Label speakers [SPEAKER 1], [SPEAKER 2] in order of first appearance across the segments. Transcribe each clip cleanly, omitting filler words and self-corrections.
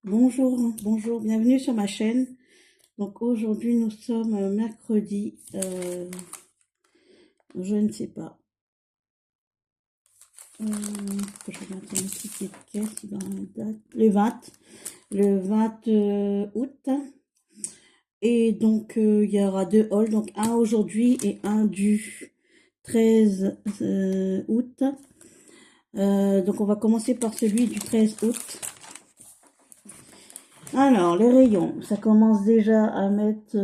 [SPEAKER 1] Bonjour, bonjour, bienvenue sur ma chaîne. Donc aujourd'hui nous sommes mercredi, je ne sais pas, je regarde une petite étiquette dans la date, le 20 août. Et donc il y aura deux hauls, donc un aujourd'hui et un du 13 août. Donc on va commencer par celui du 13 août. Alors, les rayons, ça commence déjà à mettre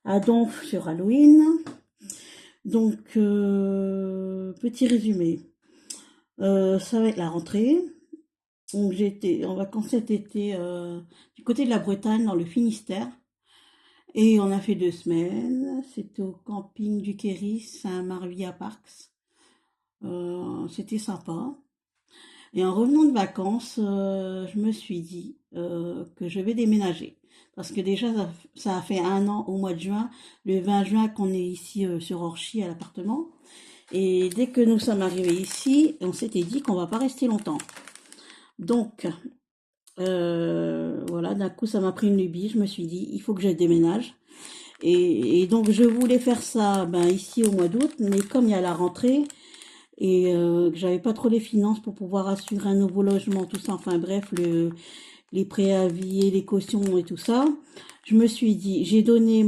[SPEAKER 1] à donf sur Halloween. Donc, petit résumé. Ça va être la rentrée. Donc, j'étais en vacances cet été du côté de la Bretagne, dans le Finistère. Et on a fait 2 semaines. C'était au camping du Kéris, à Marvilla Parks. C'était sympa. Et en revenant de vacances, je me suis dit que je vais déménager. Parce que déjà, ça a fait un an au mois de juin, le 20 juin qu'on est ici sur Orchy à l'appartement. Et dès que nous sommes arrivés ici, on s'était dit qu'on va pas rester longtemps. Donc, voilà, d'un coup, ça m'a pris une lubie. Je me suis dit, il faut que je déménage. Et donc, je voulais faire ça ici au mois d'août, mais comme il y a la rentrée, et que j'avais pas trop les finances pour pouvoir assurer un nouveau logement, tout ça, enfin bref, les préavis, les cautions et tout ça, je me suis dit, j'ai donné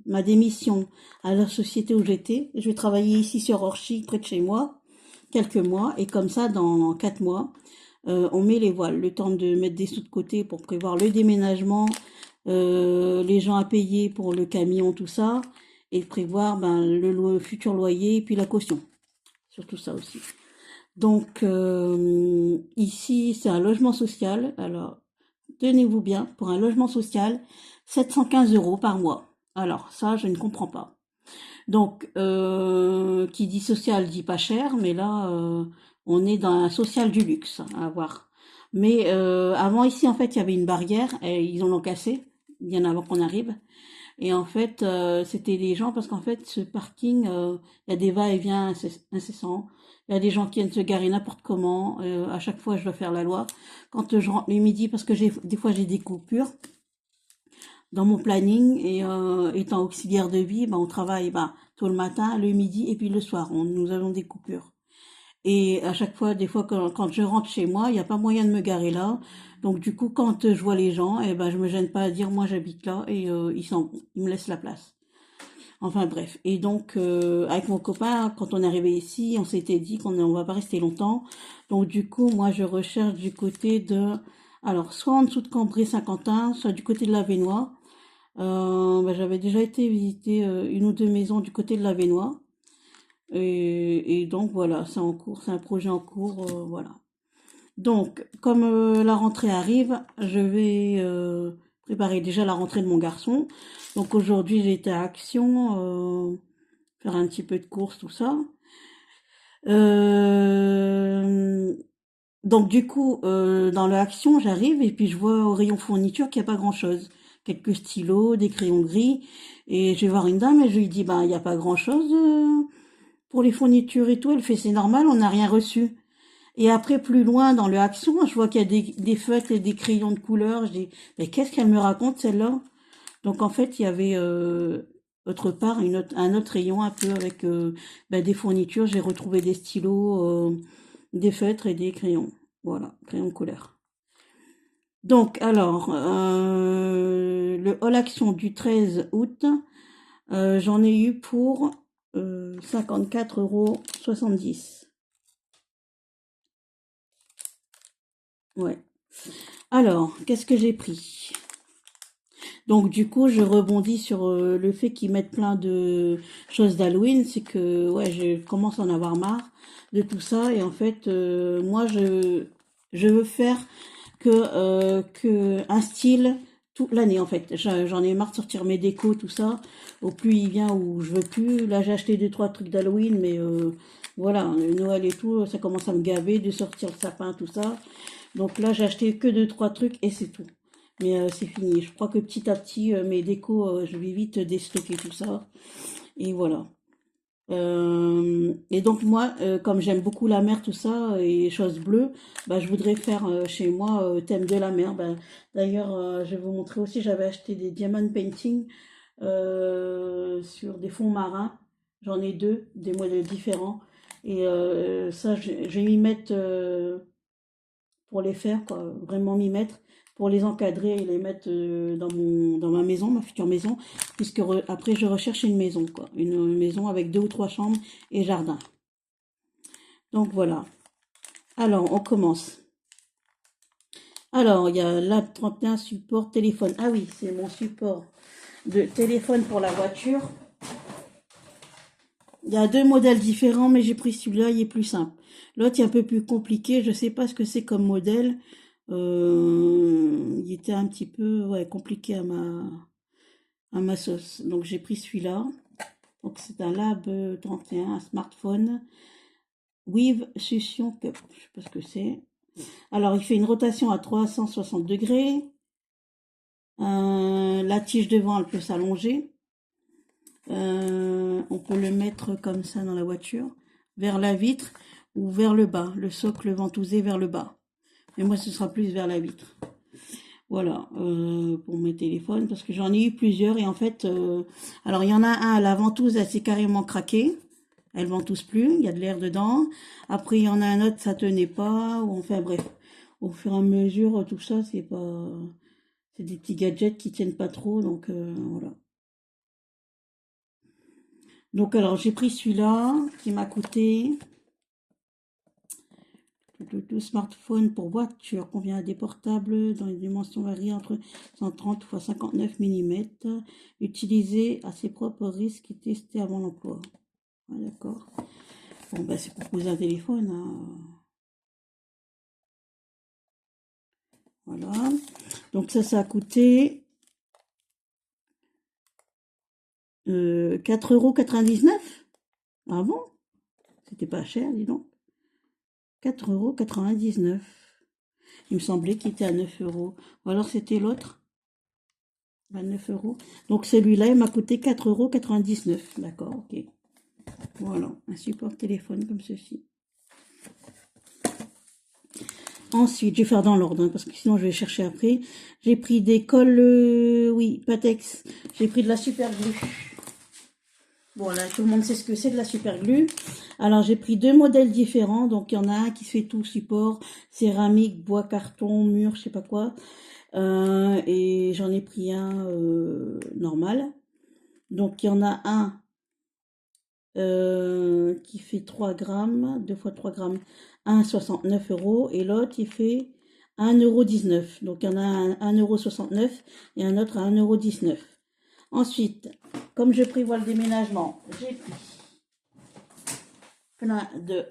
[SPEAKER 1] ma démission à la société où j'étais, je vais travailler ici sur Orchy, près de chez moi, quelques mois, et comme ça, dans 4 mois, on met les voiles, le temps de mettre des sous de côté pour prévoir le déménagement, les gens à payer pour le camion, tout ça, et prévoir le futur loyer et puis la caution. Surtout ça aussi. Donc ici, c'est un logement social. Alors, tenez-vous bien, pour un logement social, 715 € par mois. Alors, ça, je ne comprends pas. Donc, qui dit social dit pas cher, mais là, on est dans un social du luxe à voir. Mais avant ici, en fait, il y avait une barrière et ils en ont cassé, bien avant qu'on arrive. Et en fait, c'était des gens, parce qu'en fait, ce parking, il y a des va-et-vient incessants. Il y a des gens qui viennent se garer n'importe comment. À chaque fois, je dois faire la loi. Quand je rentre le midi, parce que des fois, j'ai des coupures dans mon planning. Et étant auxiliaire de vie, on travaille tôt le matin, le midi et puis le soir. Nous avons des coupures. Et à chaque fois, des fois, quand je rentre chez moi, il n'y a pas moyen de me garer là. Donc du coup, quand je vois les gens, je me gêne pas à dire moi j'habite là et ils me laissent la place. Enfin bref. Et donc avec mon copain, quand on est arrivé ici, on s'était dit qu'on ne va pas rester longtemps. Donc du coup, moi je recherche du côté de, alors soit en dessous de Cambrai-Saint-Quentin, soit du côté de la Vénois. J'avais déjà été visiter une ou deux maisons du côté de la Vénois. Et donc voilà, c'est en cours, c'est un projet en cours, voilà. Donc, comme la rentrée arrive, je vais préparer déjà la rentrée de mon garçon. Donc aujourd'hui, j'ai été à Action, faire un petit peu de course, tout ça. Euh, donc du coup, dans l'Action, j'arrive et puis je vois au rayon fourniture qu'il n'y a pas grand-chose. Quelques stylos, des crayons gris. Et je vais voir une dame et je lui dis, il n'y a pas grand-chose pour les fournitures et tout. Elle fait, c'est normal, on n'a rien reçu. Et après, plus loin dans le Action, je vois qu'il y a des feutres et des crayons de couleur. Je dis, mais qu'est-ce qu'elle me raconte celle-là? Donc en fait, il y avait autre part un autre rayon un peu avec des fournitures. J'ai retrouvé des stylos, des feutres et des crayons. Voilà, crayons de couleur. Donc alors, le All Action du 13 août, j'en ai eu pour 54,70 €. Ouais. Alors, qu'est-ce que j'ai pris? Donc du coup, je rebondis sur le fait qu'ils mettent plein de choses d'Halloween, c'est que ouais, je commence à en avoir marre de tout ça et en fait, moi je veux faire que un style toute l'année en fait. J'en ai marre de sortir mes décos tout ça. Au plus il vient où je veux plus. Là, j'ai acheté deux trois trucs d'Halloween, mais voilà, Noël et tout, ça commence à me gaver de sortir le sapin tout ça. Donc là, j'ai acheté que deux trois trucs et c'est tout. Mais c'est fini. Je crois que petit à petit, mes décos, je vais vite déstocker tout ça. Et voilà. Et donc moi, comme j'aime beaucoup la mer, tout ça, et choses bleues, bah, je voudrais faire chez moi thème de la mer. Bah, d'ailleurs, je vais vous montrer aussi, j'avais acheté des diamond painting sur des fonds marins. J'en ai deux, des modèles différents. Et ça, je vais m'y mettre pour les faire, quoi, vraiment m'y mettre, pour les encadrer et les mettre dans ma maison, ma future maison, puisque après je recherche une maison, quoi, une maison avec 2 ou 3 chambres et jardin. Donc voilà. Alors, on commence. Alors, il y a l'App 31 support téléphone. Ah oui, c'est mon support de téléphone pour la voiture. Il y a deux modèles différents, mais j'ai pris celui-là, il est plus simple. L'autre est un peu plus compliqué, je sais pas ce que c'est comme modèle. Il était un petit peu ouais, compliqué à ma sauce. Donc j'ai pris celui-là. Donc c'est un Lab 31, un smartphone. With Suction Cup. Je sais pas ce que c'est. Alors il fait une rotation à 360 degrés. La tige devant, elle peut s'allonger. On peut le mettre comme ça dans la voiture, vers la vitre ou vers le bas, le socle ventousé vers le bas. Mais moi, ce sera plus vers la vitre. Voilà, pour mes téléphones, parce que j'en ai eu plusieurs et en fait, alors il y en a un, la ventouse, elle s'est carrément craquée. Elle ventouse plus, il y a de l'air dedans. Après, il y en a un autre, ça tenait pas. Ou enfin bref, au fur et à mesure, tout ça, c'est pas, c'est des petits gadgets qui tiennent pas trop, donc voilà. Donc alors j'ai pris celui-là qui m'a coûté le smartphone pour voiture convient à des portables dans les dimensions varient entre 130 x 59 mm, utilisé à ses propres risques et testé avant l'emploi. Ah, d'accord. Bon ben c'est pour poser un téléphone. Hein. Voilà. Donc ça a coûté 4,99 €. Ah bon? C'était pas cher, dis donc. 4,99 €. Il me semblait qu'il était à 9 euros. Ou alors c'était l'autre, 29 euros. Donc celui-là, il m'a coûté 4,99 €. D'accord, ok. Voilà, un support téléphone comme ceci. Ensuite, je vais faire dans l'ordre, hein, parce que sinon je vais chercher après. J'ai pris des colles, oui, Patex. J'ai pris de la super glue. Bon, là, tout le monde sait ce que c'est de la super glue. Alors, j'ai pris deux modèles différents. Donc, il y en a un qui fait tout support, céramique, bois, carton, mur, je sais pas quoi. Et j'en ai pris un normal. Donc, il y en a un qui fait 3 grammes, 2 fois 3 grammes, 1,69 €. Et l'autre, il fait 1,19 €. Donc, il y en a un 1,69 € et un autre à 1,19 €. Ensuite, comme je prévois le déménagement, j'ai pris plein de...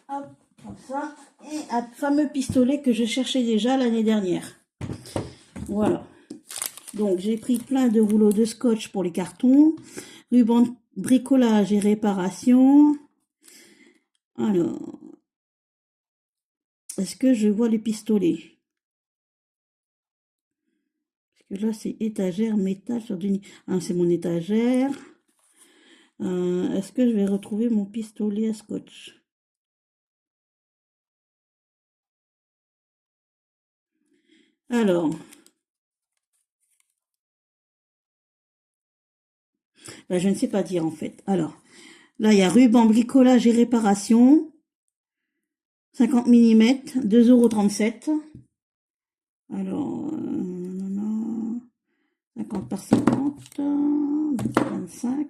[SPEAKER 1] Hop, comme ça. Et un fameux pistolet que je cherchais déjà l'année dernière. Voilà. Donc, j'ai pris plein de rouleaux de scotch pour les cartons, ruban de bricolage et réparation. Alors, est-ce que je vois les pistolets? Parce que là, c'est étagère, métal sur du... Ah, c'est mon étagère. Est-ce que je vais retrouver mon pistolet à scotch? Alors, ben, je ne sais pas dire en fait. Alors, là, il y a ruban bricolage et réparation. 50 mm, 2,37 €. Alors, 50 par 50, 25.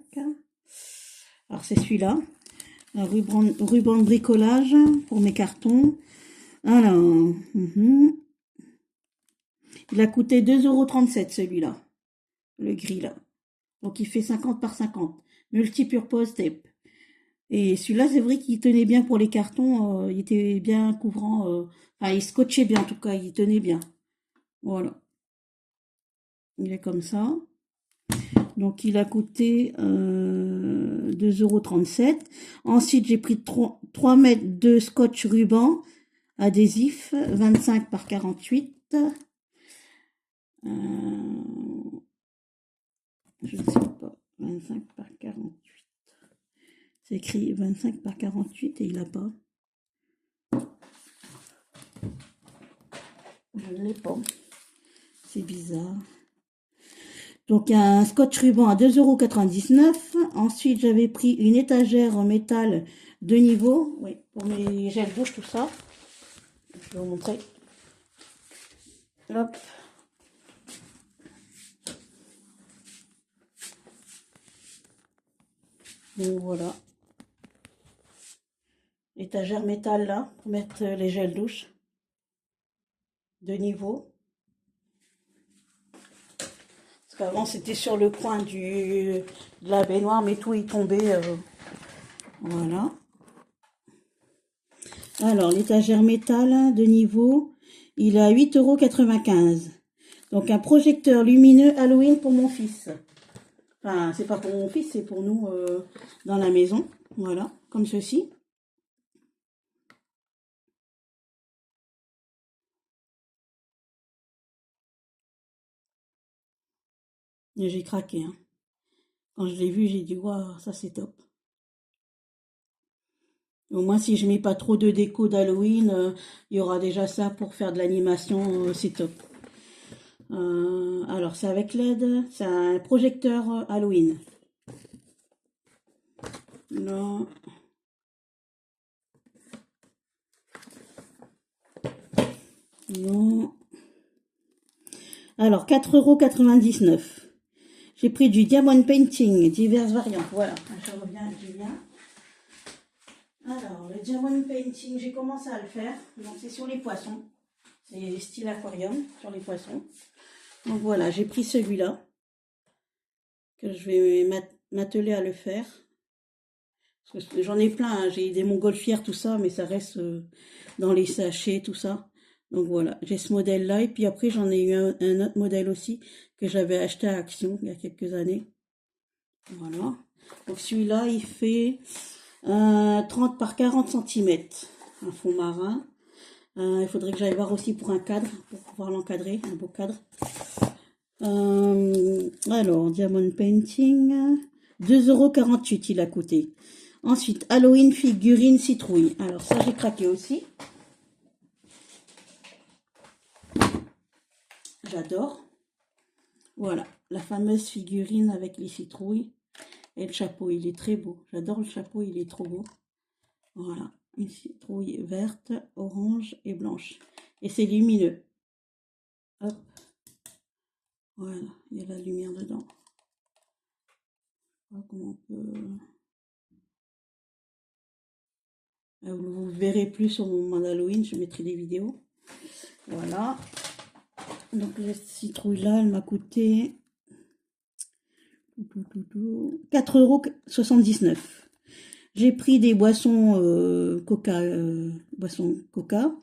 [SPEAKER 1] Alors, c'est celui-là. Un ruban de bricolage pour mes cartons. Alors, il a coûté 2,37 € celui-là. Le gris là. Donc, il fait 50 par 50. Multi-purpose tape. Et celui-là, c'est vrai qu'il tenait bien pour les cartons. Il était bien couvrant. Enfin, il scotchait bien en tout cas. Il tenait bien. Voilà. Il est comme ça. Donc, il a coûté 2,37 €. Ensuite, j'ai pris 3 mètres de scotch ruban adhésif, 25 par 48. Je ne sais pas. 25 par 48. C'est écrit 25 par 48 et il n'a pas. Je ne l'ai pas. C'est bizarre. Donc un scotch ruban à 2,99 €. Ensuite, j'avais pris une étagère en métal de niveau. Oui, pour mes gels douche, tout ça. Je vais vous montrer. Hop. Donc voilà. Étagère métal là, pour mettre les gels douche. De niveau. Parce qu'avant, c'était sur le coin de la baignoire, mais tout est tombé. Voilà. Alors, l'étagère métal de niveau, il est à 8,95 €. Donc, un projecteur lumineux Halloween pour mon fils. Enfin, c'est pas pour mon fils, c'est pour nous dans la maison. Voilà, comme ceci. Et j'ai craqué, hein. Quand je l'ai vu, j'ai dit, waouh, ça c'est top. Au moins, si je mets pas trop de déco d'Halloween, il y aura déjà ça pour faire de l'animation, c'est top. Alors, c'est avec LED, c'est un projecteur Halloween. Là. Non. Alors, 4,99 €. J'ai pris du Diamond Painting, diverses variantes. Voilà, je reviens, je viens. Alors, le Diamond Painting, j'ai commencé à le faire. Donc, c'est sur les poissons. C'est style aquarium, sur les poissons. Donc, voilà, j'ai pris celui-là. Que je vais m'atteler à le faire. Parce que j'en ai plein, hein. J'ai des montgolfières, tout ça, mais ça reste dans les sachets, tout ça. Donc voilà, j'ai ce modèle-là. Et puis après, j'en ai eu un autre modèle aussi que j'avais acheté à Action il y a quelques années. Voilà. Donc celui-là, il fait 30 par 40 cm. Un fond marin. Il faudrait que j'aille voir aussi pour un cadre, pour pouvoir l'encadrer, un beau cadre. Alors, Diamond Painting, 2,48 € il a coûté. Ensuite, Halloween figurine citrouille. Alors ça, j'ai craqué aussi. J'adore. Voilà, la fameuse figurine avec les citrouilles. Et le chapeau, il est très beau. J'adore le chapeau, il est trop beau. Voilà, une citrouille verte, orange et blanche. Et c'est lumineux. Hop. Voilà, il y a la lumière dedans. Voilà comment on peut... Vous verrez plus sur mon mois d'Halloween, je mettrai des vidéos. Voilà. Donc cette citrouille là, elle m'a coûté 4,79 €. J'ai pris des boissons boissons Coca.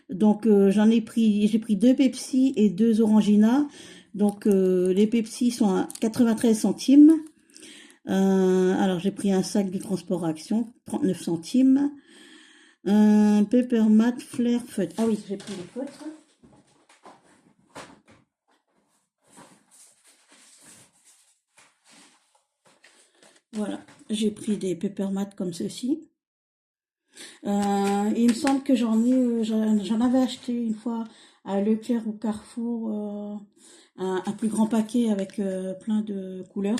[SPEAKER 1] Donc j'ai pris 2 Pepsi et 2 Orangina. Donc les Pepsi sont à 93 centimes. Alors j'ai pris un sac de transport Action, 39 centimes. Un Peppermat Flair Feutre. Ah oui, j'ai pris les feutres. Voilà, j'ai pris des Peppermat comme ceci. Il me semble que j'en avais acheté une fois à Leclerc ou Carrefour, un plus grand paquet avec plein de couleurs.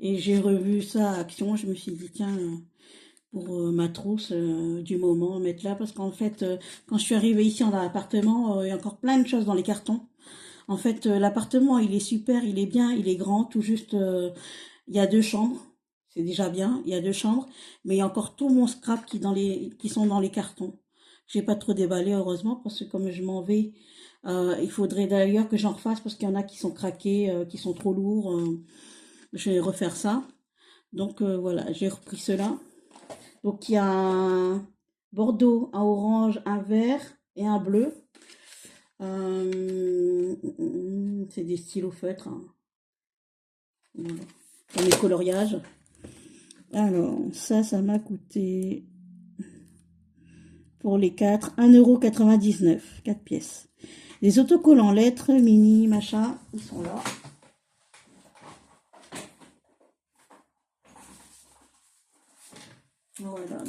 [SPEAKER 1] Et j'ai revu ça à Action. Je me suis dit, tiens, pour ma trousse du moment, mettre là. Parce qu'en fait, quand je suis arrivée ici dans l'appartement, il y a encore plein de choses dans les cartons. En fait, l'appartement, il est super, il est bien, il est grand, tout juste, il y a 2 chambres. C'est déjà bien, il y a 2 chambres, mais il y a encore tout mon scrap qui sont dans les cartons. J'ai pas trop déballé, heureusement, parce que comme je m'en vais, il faudrait d'ailleurs que j'en refasse, parce qu'il y en a qui sont craqués, qui sont trop lourds. Je vais refaire ça. Donc voilà, j'ai repris cela. Donc il y a un bordeaux, un orange, un vert et un bleu. C'est des stylos feutres, hein. Voilà. Pour mes coloriages. Alors, ça m'a coûté pour les 4, 1,99 €, 4 pièces. Les autocollants lettres, mini, machin, ils sont là.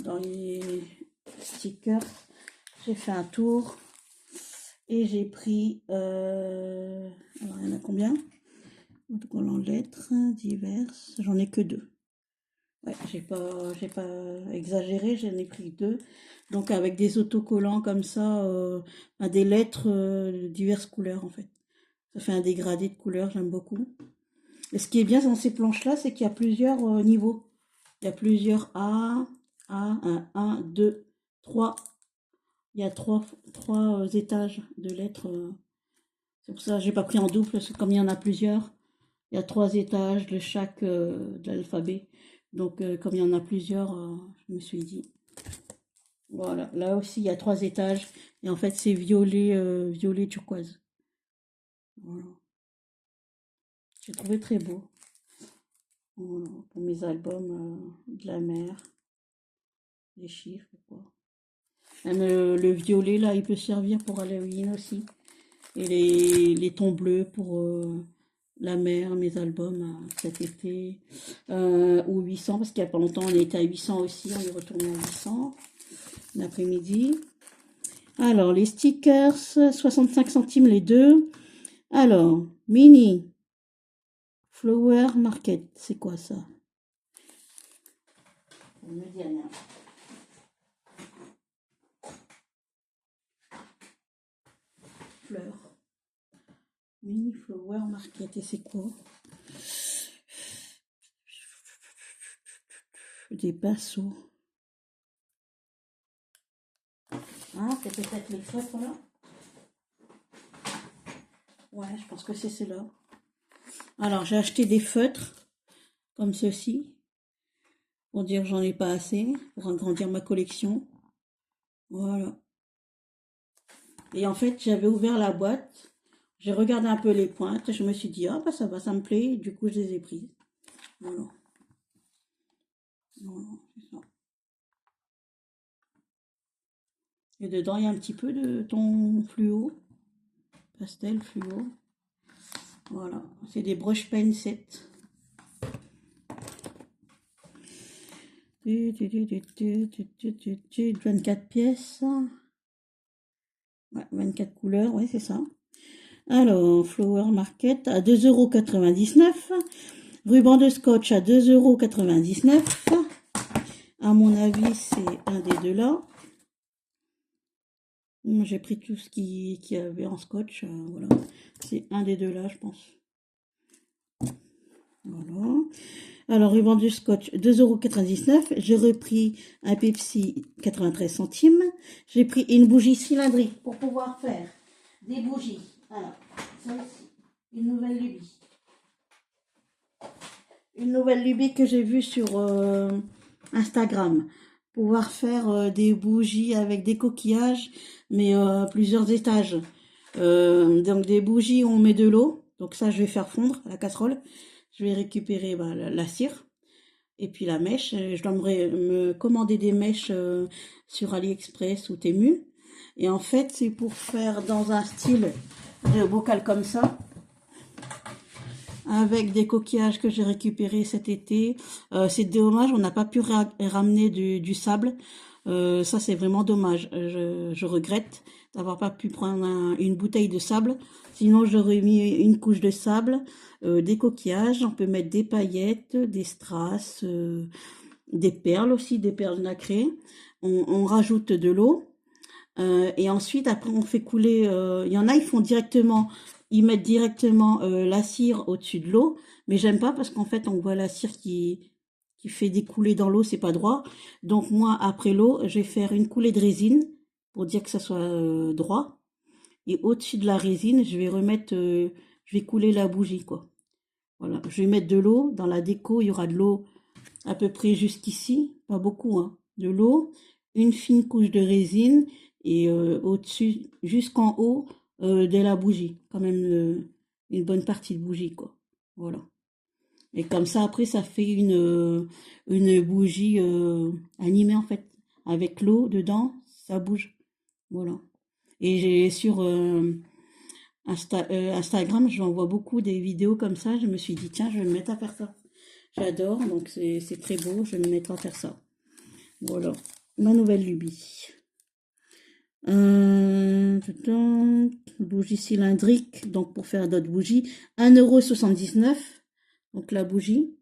[SPEAKER 1] dans les stickers, j'ai fait un tour et j'ai pris, alors il y en a combien? Autocollants lettres diverses, j'en ai que 2. Ouais, j'ai pas exagéré, j'en ai pris 2. Donc avec des autocollants comme ça, des lettres de diverses couleurs en fait. Ça fait un dégradé de couleurs, j'aime beaucoup. Et ce qui est bien dans ces planches-là, c'est qu'il y a plusieurs niveaux. Il y a plusieurs A, 1, 2, 3. Il y a trois étages de lettres. C'est pour ça que j'ai pas pris en double, parce que comme il y en a plusieurs, il y a 3 étages de chaque de l'alphabet. Donc comme il y en a plusieurs, je me suis dit. Voilà, là aussi il y a 3 étages. Et en fait c'est violet, violet turquoise. Voilà. J'ai trouvé très beau. Voilà, pour mes albums de la mer, les chiffres, quoi. Même le violet, là, il peut servir pour Halloween aussi. Et les tons bleus pour la mer, mes albums cet été. Ou 800, parce qu'il n'y a pas longtemps, on était à 800 aussi. On est retourné à 800 l'après-midi. Alors, les stickers, 65 centimes les deux. Alors, mini Flower Market, c'est quoi ça? On me dit rien. Fleurs. Mini Flower Market, et c'est quoi? Des pinceaux. Ah, c'est peut-être les feutres là? Ouais, je pense que c'est cela. Alors, j'ai acheté des feutres comme ceci pour dire que j'en ai pas assez, pour agrandir ma collection. Voilà. Et en fait, j'avais ouvert la boîte, j'ai regardé un peu les pointes, je me suis dit, ah bah ça va, ça me plaît, et du coup, je les ai prises. Voilà. Voilà, c'est ça. Et dedans, il y a un petit peu de ton fluo, pastel fluo. Voilà, c'est des brush pen set. 24 pièces. Ouais, 24 couleurs, ouais, c'est ça. Alors, Flower Market à 2,99 €. Ruban de scotch à 2,99 €. À mon avis, c'est un des deux là. J'ai pris tout ce qui y avait en scotch. Voilà. C'est un des deux là, je pense. Voilà. Alors, ruban du scotch, 2,99 €. J'ai repris un Pepsi, 93 centimes. J'ai pris une bougie cylindrique pour pouvoir faire des bougies. Alors, ça aussi, une nouvelle lubie. Une nouvelle lubie que j'ai vue sur Instagram. Pouvoir faire des bougies avec des coquillages, mais plusieurs étages. Donc des bougies où on met de l'eau. Donc ça, je vais faire fondre à la casserole. Je vais récupérer la cire et puis la mèche. Je dois me commander des mèches sur AliExpress ou Temu. Et en fait, c'est pour faire dans un style de bocal comme ça, avec des coquillages que j'ai récupérés cet été. C'est dommage, on n'a pas pu ramener du sable. Ça, c'est vraiment dommage. Je regrette d'avoir pas pu prendre une bouteille de sable. Sinon, j'aurais mis une couche de sable, des coquillages. On peut mettre des paillettes, des strass, des perles aussi, des perles nacrées. On rajoute de l'eau. Et ensuite, après, on fait couler. Il y en a, ils mettent directement la cire au-dessus de l'eau. Mais j'aime pas parce qu'en fait, on voit la cire qui fait découler dans l'eau, c'est pas droit. Donc moi, après l'eau, je vais faire une coulée de résine pour dire que ça soit droit. Et au-dessus de la résine, je vais couler la bougie, quoi. Voilà, je vais mettre de l'eau. Dans la déco, il y aura de l'eau à peu près jusqu'ici, pas beaucoup, hein. De l'eau, une fine couche de résine et au-dessus, jusqu'en haut de la bougie. Quand même une bonne partie de bougie, quoi. Voilà. Et comme ça, après, ça fait une bougie animée, en fait. Avec l'eau dedans, ça bouge. Voilà. Et j'ai sur Instagram, j'envoie beaucoup des vidéos comme ça. Je me suis dit, tiens, je vais me mettre à faire ça. J'adore, donc c'est très beau, je vais me mettre à faire ça. Voilà. ma nouvelle lubie. Bougie cylindrique, donc pour faire d'autres bougies. 1,79 €, donc la bougie.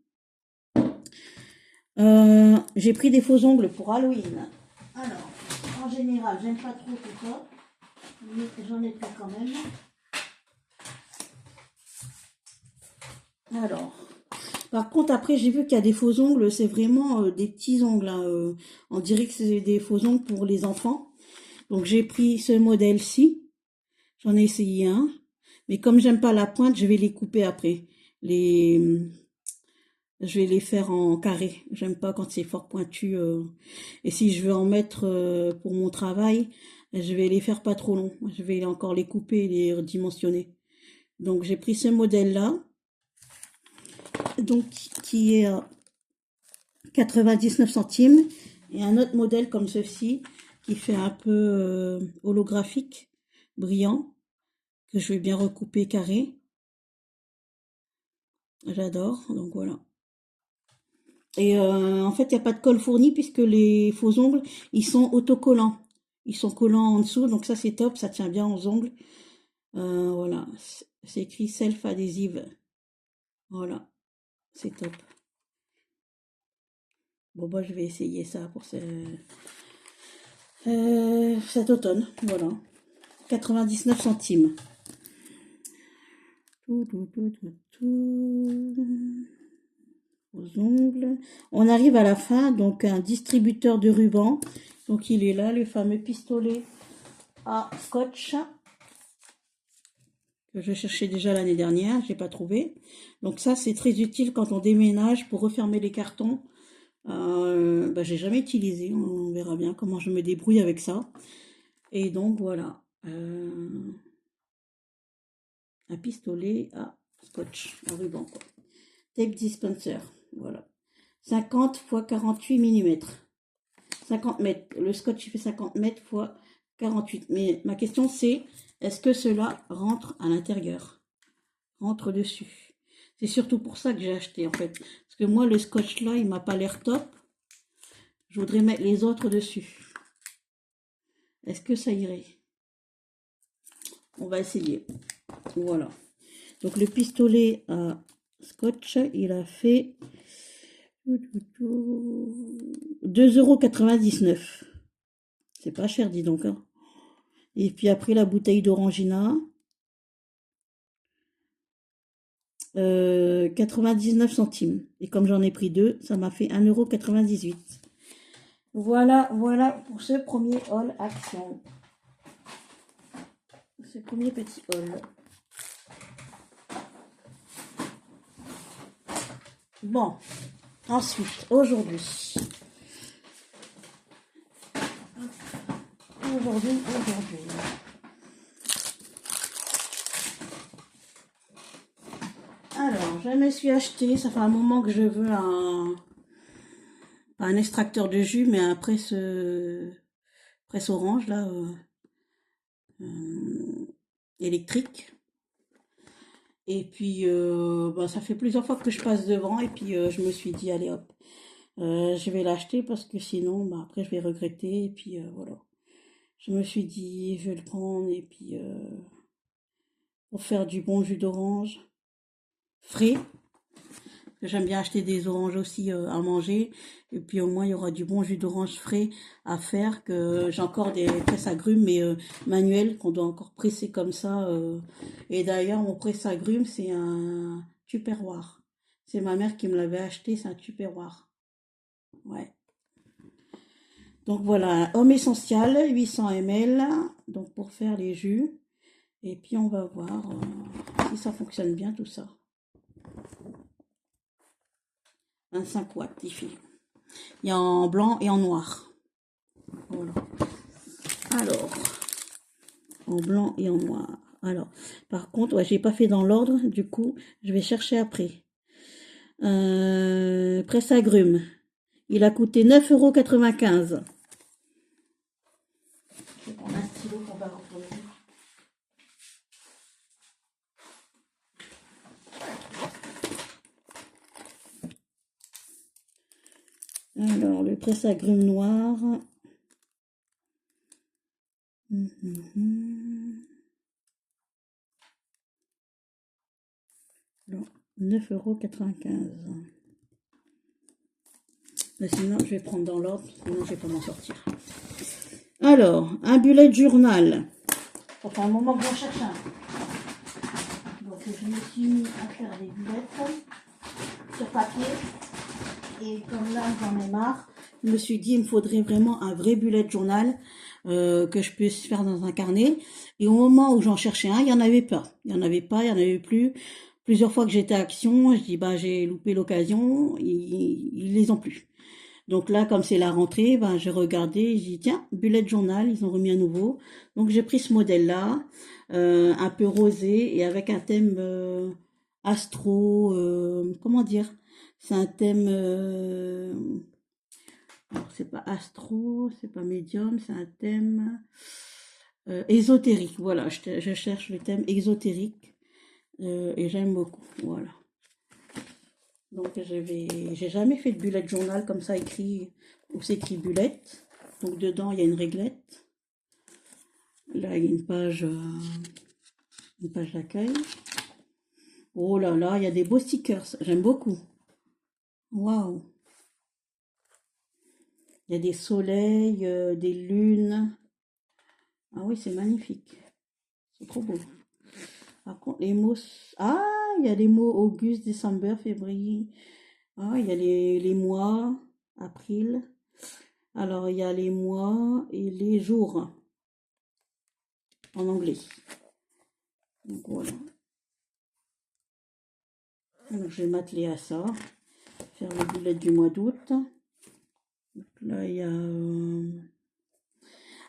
[SPEAKER 1] J'ai pris des faux ongles pour Halloween. Alors, en général, j'aime pas trop tout ça, mais j'en ai pris quand même. Alors, par contre, après, j'ai vu qu'il y a des faux ongles, c'est vraiment des petits ongles, hein, on dirait que c'est des faux ongles pour les enfants. Donc, j'ai pris ce modèle-ci. J'en ai essayé un. Mais comme j'aime pas la pointe, je vais les couper après. Je vais les faire en carré. J'aime pas quand c'est fort pointu. Et si je veux en mettre pour mon travail, je vais les faire pas trop longs. Je vais encore les couper et les redimensionner. Donc, j'ai pris ce modèle-là. Donc, qui est à 99 centimes. Et un autre modèle comme ceci, qui fait un peu holographique, brillant, que je vais bien recouper carré. J'adore, donc voilà. Et en fait, il n'y a pas de colle fournie puisque les faux ongles, ils sont autocollants. Ils sont collants en dessous, donc ça c'est top, ça tient bien aux ongles. Voilà, c'est écrit self-adhésive. Voilà, c'est top. Bon, bah, je vais essayer ça pour cet automne. Voilà, 99 centimes. Aux ongles. On arrive à la fin, donc un distributeur de ruban. Donc il est là, le fameux pistolet à scotch que je cherchais déjà l'année dernière, j'ai pas trouvé. Donc ça c'est très utile quand on déménage pour refermer les cartons. Bah, j'ai jamais utilisé, on verra bien comment je me débrouille avec ça. Et donc voilà, un pistolet à scotch, à ruban quoi. Tape dispenser, voilà. 50 x 48 mm. 50 mètres. Le scotch il fait 50 mètres x 48. Mais ma question c'est, est-ce que cela rentre à l'intérieur? Rentre dessus. C'est surtout pour ça que j'ai acheté en fait. Parce que moi le scotch là il m'a pas l'air top. Je voudrais mettre les autres dessus. Est-ce que ça irait? On va essayer. Voilà. Donc le pistolet à scotch, il a fait 2,99 €. C'est pas cher, dis donc. Hein. Et puis après la bouteille d'Orangina, 99 centimes. Et comme j'en ai pris deux, ça m'a fait 1,98 €. Voilà, voilà pour ce premier haul action. Ce premier petit haul. Bon, ensuite, aujourd'hui. Alors, je me suis acheté, ça fait un moment que je veux pas un extracteur de jus, mais un presse orange, là, électrique. Et puis, bah, ça fait plusieurs fois que je passe devant, et puis je me suis dit, allez hop, je vais l'acheter parce que sinon, bah, après, je vais regretter, et puis voilà. Je me suis dit, je vais le prendre, et puis pour faire du bon jus d'orange frais. J'aime bien acheter des oranges aussi à manger. Et puis au moins, il y aura du bon jus d'orange frais à faire. Que j'ai encore des presses agrumes, mais manuelles, qu'on doit encore presser comme ça. Et d'ailleurs, mon presse-agrumes, c'est un tupperware. C'est ma mère qui me l'avait acheté, c'est un tupperware. Ouais. Donc voilà, homme essentiel, 800 ml, donc pour faire les jus. Et puis on va voir si ça fonctionne bien tout ça. 25 watts, il y a en blanc et en noir. Voilà. Alors, en blanc et en noir. Alors, par contre, ouais, j'ai pas fait dans l'ordre, du coup, je vais chercher après. Presse agrumes. Il a coûté 9,95 €. Je vais prendre un stylo qu'on va retrouver. Alors, le presse agrumes noir. Non, 9,95 €. Mais sinon, je vais prendre dans l'ordre, sinon je vais pas m'en sortir. Alors, un bullet journal. Ça fait un moment que j'en cherche un. Donc, je me suis mis à faire des bullets sur papier. Et comme là, j'en ai marre, je me suis dit, il me faudrait vraiment un vrai bullet journal que je puisse faire dans un carnet. Et au moment où j'en cherchais un, il n'y en avait pas. Il n'y en avait pas, il n'y en avait plus. Plusieurs fois que j'étais à Action, je dis, bah, j'ai loupé l'occasion, ils les ont plus. Donc là, comme c'est la rentrée, ben, j'ai regardé, j'ai dit, tiens, bullet journal, ils ont remis un nouveau. Donc j'ai pris ce modèle-là, un peu rosé et avec un thème astro, comment dire? C'est un thème, alors c'est pas astro, c'est pas médium, c'est un thème ésotérique. Voilà, je cherche le thème ésotérique et j'aime beaucoup. Voilà. Donc j'ai jamais fait de bullet journal comme ça écrit, où c'est écrit bullet. Donc dedans il y a une réglette. Là il y a une page d'accueil. Oh là là, il y a des beaux stickers, j'aime beaucoup. Waouh. Il y a des soleils, des lunes. Ah oui, c'est magnifique. C'est trop beau. Par contre, les mots. Ah, il y a les mots auguste, décembre, février. Ah, il y a les mois, avril. Alors, il y a les mois et les jours en anglais. Donc voilà. Donc, je vais m'atteler à ça. Faire les boulettes du mois d'août. Là, il y a.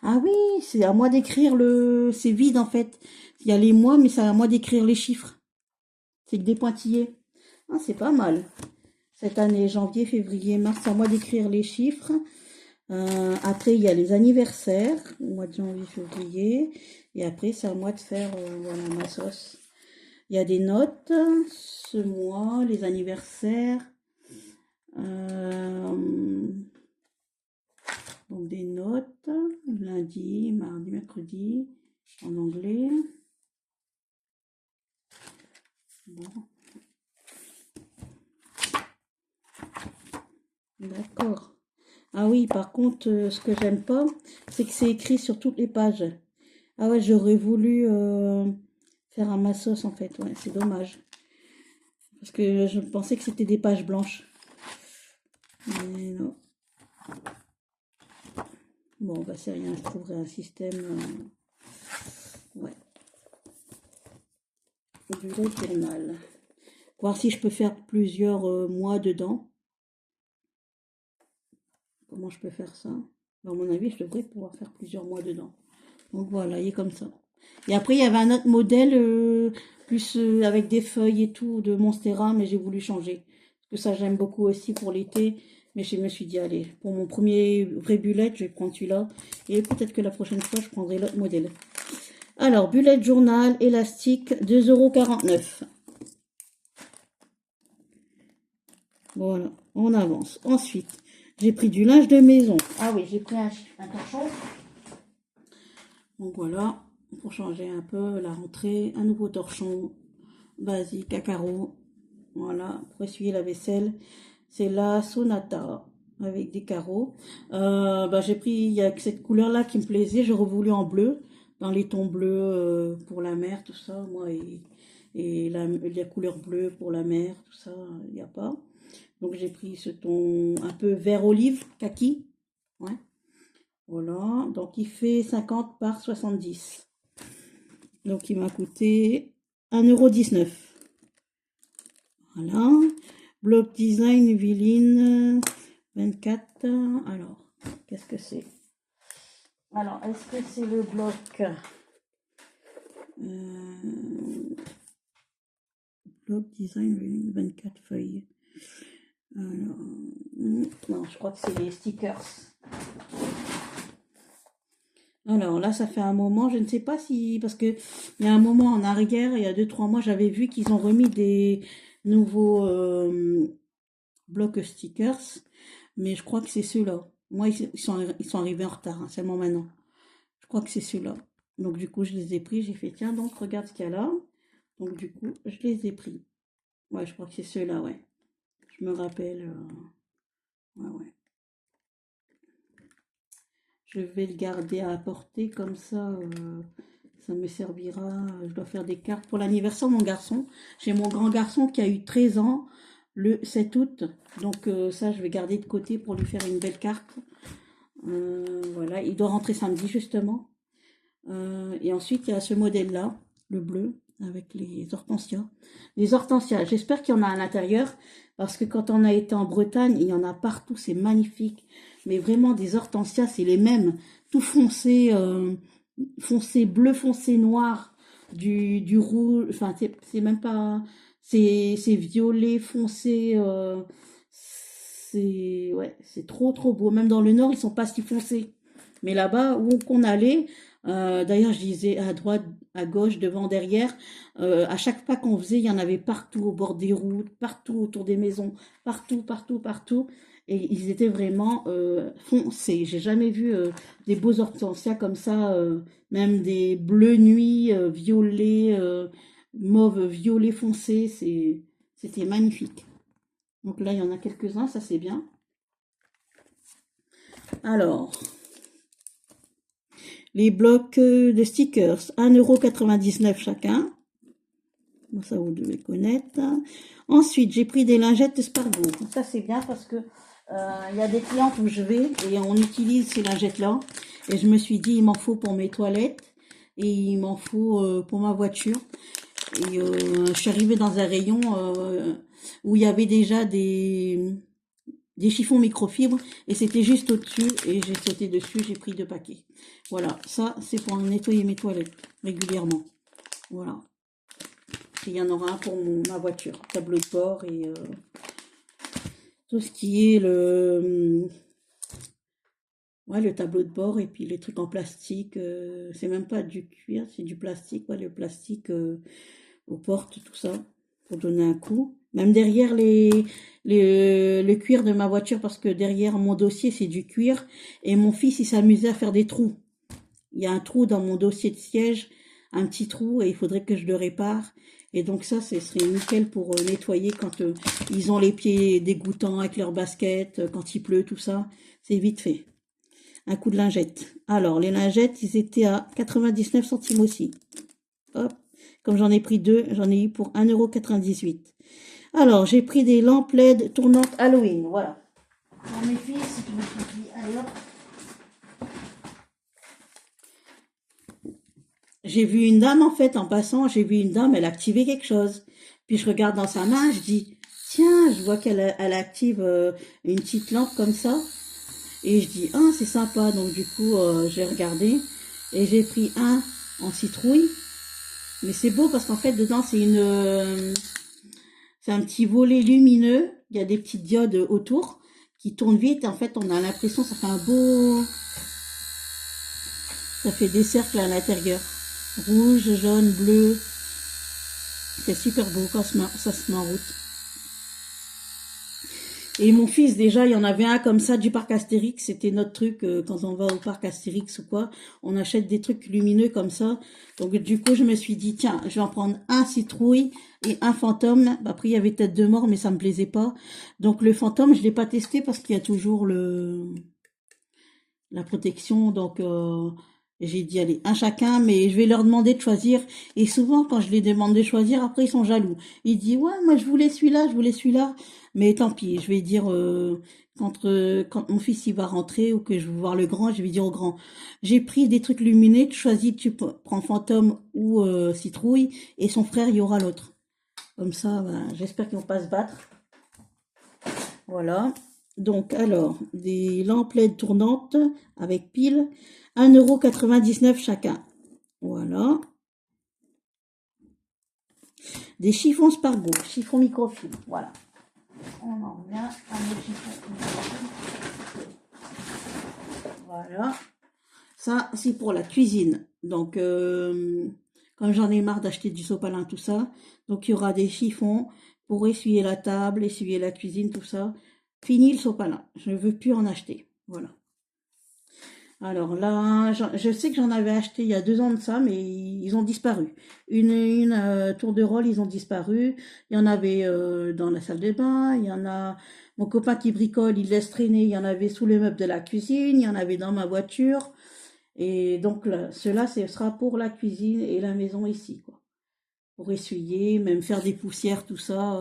[SPEAKER 1] Ah oui, c'est à moi d'écrire le. C'est vide en fait. Il y a les mois, mais c'est à moi d'écrire les chiffres. C'est que des pointillés. Ah, c'est pas mal. Cette année, janvier, février, mars, c'est à moi d'écrire les chiffres. Après, il y a les anniversaires, au mois de janvier, février. Et après, c'est à moi de faire voilà, ma sauce. Il y a des notes, ce mois, les anniversaires. Donc des notes, lundi, mardi, mercredi, en anglais. Bon. D'accord. Ah oui, par contre, ce que j'aime pas, c'est que c'est écrit sur toutes les pages. Ah ouais, j'aurais voulu faire un massos en fait. Ouais, c'est dommage. Parce que je pensais que c'était des pages blanches. Mais non. Bon, bah c'est rien, je trouverai un système. Ouais. Bullet journal. Voir si je peux faire plusieurs mois dedans. Comment je peux faire ça? À mon avis, je devrais pouvoir faire plusieurs mois dedans. Donc voilà, il est comme ça. Et après, il y avait un autre modèle, plus avec des feuilles et tout, de Monstera, mais j'ai voulu changer. Parce que ça, j'aime beaucoup aussi pour l'été. Mais je me suis dit, allez, pour mon premier vrai bullet, je vais prendre celui-là. Et peut-être que la prochaine fois, je prendrai l'autre modèle. Alors, bullet journal, élastique, 2,49 €. Voilà, on avance. Ensuite, j'ai pris du linge de maison. Ah oui, j'ai pris un torchon. Donc voilà, pour changer un peu la rentrée, un nouveau torchon basique à carreaux. Voilà, pour essuyer la vaisselle. C'est la Sonata avec des carreaux. Bah, j'ai pris, il y a cette couleur-là qui me plaisait. J'aurais voulu en bleu, dans les tons bleus pour la mer, tout ça. Moi, et la couleur bleue pour la mer, tout ça, il n'y a pas. Donc j'ai pris ce ton un peu vert olive, kaki. Ouais. Voilà, donc il fait 50 par 70. Donc il m'a coûté 1,19 €. Voilà. Bloc design Viline 24. Alors, qu'est-ce que c'est? Alors, est-ce que c'est le bloc bloc design Viline 24 feuilles? Alors, non, je crois que c'est les stickers. Alors là, ça fait un moment, je ne sais pas si, parce que il y a un moment en arrière, il y a 2-3 mois, j'avais vu qu'ils ont remis des nouveaux blocs stickers, mais je crois que c'est ceux-là. Moi, ils sont arrivés en retard, hein, seulement maintenant. Je crois que c'est ceux-là. Donc du coup, je les ai pris. J'ai fait, tiens, donc regarde ce qu'il y a là. Donc du coup, je les ai pris. Ouais, je crois que c'est ceux-là, ouais. Je me rappelle. Ouais, ouais. Je vais le garder à portée comme ça me servira. Je dois faire des cartes pour l'anniversaire de mon garçon. J'ai mon grand garçon qui a eu 13 ans le 7 août. Donc ça, je vais garder de côté pour lui faire une belle carte. Voilà, il doit rentrer samedi justement. Et ensuite, il y a ce modèle-là, le bleu, avec les hortensias. Les hortensias, j'espère qu'il y en a à l'intérieur, parce que quand on a été en Bretagne, il y en a partout, c'est magnifique. Mais vraiment, des hortensias, c'est les mêmes, tout foncé, foncé bleu, foncé noir, du rouge, enfin, c'est même pas, c'est violet foncé, c'est, ouais, c'est trop, trop beau. Même dans le nord, ils sont pas si foncés. Mais là-bas, où qu'on allait, d'ailleurs, je disais à droite, à gauche, devant, derrière. À chaque pas qu'on faisait, il y en avait partout au bord des routes, partout autour des maisons, partout, partout, partout. Et ils étaient vraiment foncés. J'ai jamais vu des beaux hortensias comme ça, même des bleus nuit, violets, mauve, violet foncé. C'était magnifique. Donc là, il y en a quelques-uns, ça c'est bien. Alors, les blocs de stickers, 1,99 € chacun. Bon, ça, vous devez connaître. Ensuite, j'ai pris des lingettes d'espargou. Ça, c'est bien parce que il y a des clientes où je vais et on utilise ces lingettes-là. Et je me suis dit, il m'en faut pour mes toilettes et il m'en faut pour ma voiture. Et je suis arrivée dans un rayon où il y avait déjà des chiffons microfibres et c'était juste au-dessus et j'ai sauté dessus, j'ai pris 2 paquets. Voilà, ça c'est pour nettoyer mes toilettes régulièrement. Voilà. Et il y en aura un pour ma voiture, tableau de bord et tout ce qui est ouais, le tableau de bord et puis les trucs en plastique. C'est même pas du cuir, c'est du plastique. Ouais, le plastique aux portes, tout ça, pour donner un coup. Même derrière le cuir de ma voiture, parce que derrière mon dossier, c'est du cuir. Et mon fils, il s'amusait à faire des trous. Il y a un trou dans mon dossier de siège, un petit trou, et il faudrait que je le répare. Et donc ça, ce serait nickel pour nettoyer quand ils ont les pieds dégoûtants avec leurs baskets, quand il pleut, tout ça. C'est vite fait. Un coup de lingette. Alors, les lingettes, ils étaient à 99 centimes aussi. Hop. Comme j'en ai pris 2, j'en ai eu pour 1,98 €. Alors, j'ai pris des lampes LED tournantes Halloween. Voilà. Pour mes fils, je me suis dit, allez hop. J'ai vu une dame, en fait, en passant, j'ai vu une dame, elle activait quelque chose. Puis je regarde dans sa main, je dis, tiens, je vois elle active une petite lampe comme ça. Et je dis, ah, c'est sympa. Donc du coup, j'ai regardé et j'ai pris un en citrouille. Mais c'est beau parce qu'en fait, dedans, c'est un petit volet lumineux. Il y a des petites diodes autour qui tournent vite. En fait, on a l'impression, ça fait un beau... Ça fait des cercles à l'intérieur. Rouge, jaune, bleu. C'est super beau quand ça se met en route. Et mon fils, déjà, il y en avait un comme ça du parc Astérix. C'était notre truc quand on va au parc Astérix ou quoi. On achète des trucs lumineux comme ça. Donc, du coup, je me suis dit, tiens, je vais en prendre un citrouille et un fantôme. Après, il y avait tête de mort, mais ça me plaisait pas. Donc, le fantôme, je l'ai pas testé parce qu'il y a toujours la protection. Donc, j'ai dit, allez, un chacun, mais je vais leur demander de choisir. Et souvent, quand je les demande de choisir, après, ils sont jaloux. Ils disent, ouais, moi, je voulais celui-là, je voulais celui-là. Mais tant pis, je vais dire, quand mon fils, il va rentrer ou que je vais voir le grand, je vais dire au grand, j'ai pris des trucs lumineux, tu choisis, tu prends fantôme ou citrouille, et son frère, il y aura l'autre. Comme ça, ben, j'espère qu'ils vont pas se battre. Voilà. Donc, alors, des lampes LED tournantes avec pile, 1,99 € chacun. Voilà. Des chiffons Spargo, chiffons microfibre. Voilà. On en revient à nos chiffons microfibre. Voilà. Ça, c'est pour la cuisine. Donc, comme j'en ai marre d'acheter du sopalin, tout ça, donc il y aura des chiffons pour essuyer la table, essuyer la cuisine, tout ça. Fini le sopalin. Je ne veux plus en acheter. Voilà. Alors là, je sais que j'en avais acheté il y a 2 ans de ça, mais ils ont disparu. Une tour de rôle, ils ont disparu. Il y en avait dans la salle de bain, il y en a mon copain qui bricole, il laisse traîner, il y en avait sous les meubles de la cuisine, il y en avait dans ma voiture. Et donc là, cela, ce sera pour la cuisine et la maison ici, quoi. Pour essuyer, même faire des poussières, tout ça,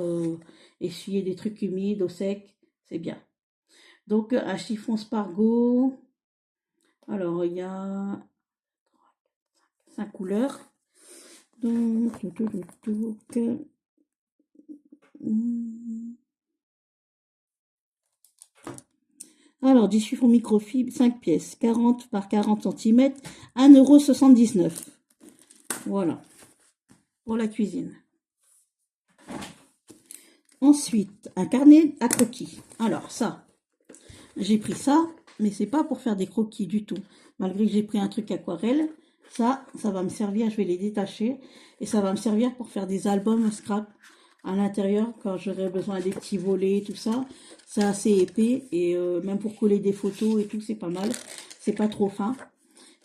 [SPEAKER 1] essuyer des trucs humides au sec, c'est bien. Donc un chiffon Spargo. Alors il y a 5 couleurs. Donc, alors, du chiffon microfibre, 5 pièces, 40 par 40 cm, 1,79 €. Voilà, pour la cuisine. Ensuite, un carnet à croquis. Alors, ça, j'ai pris ça, mais c'est pas pour faire des croquis du tout. Malgré que j'ai pris un truc aquarelle, ça va me servir, je vais les détacher, et ça va me servir pour faire des albums scrap à l'intérieur quand j'aurai besoin des petits volets, tout ça. C'est assez épais, et même pour coller des photos et tout, c'est pas mal. C'est pas trop fin.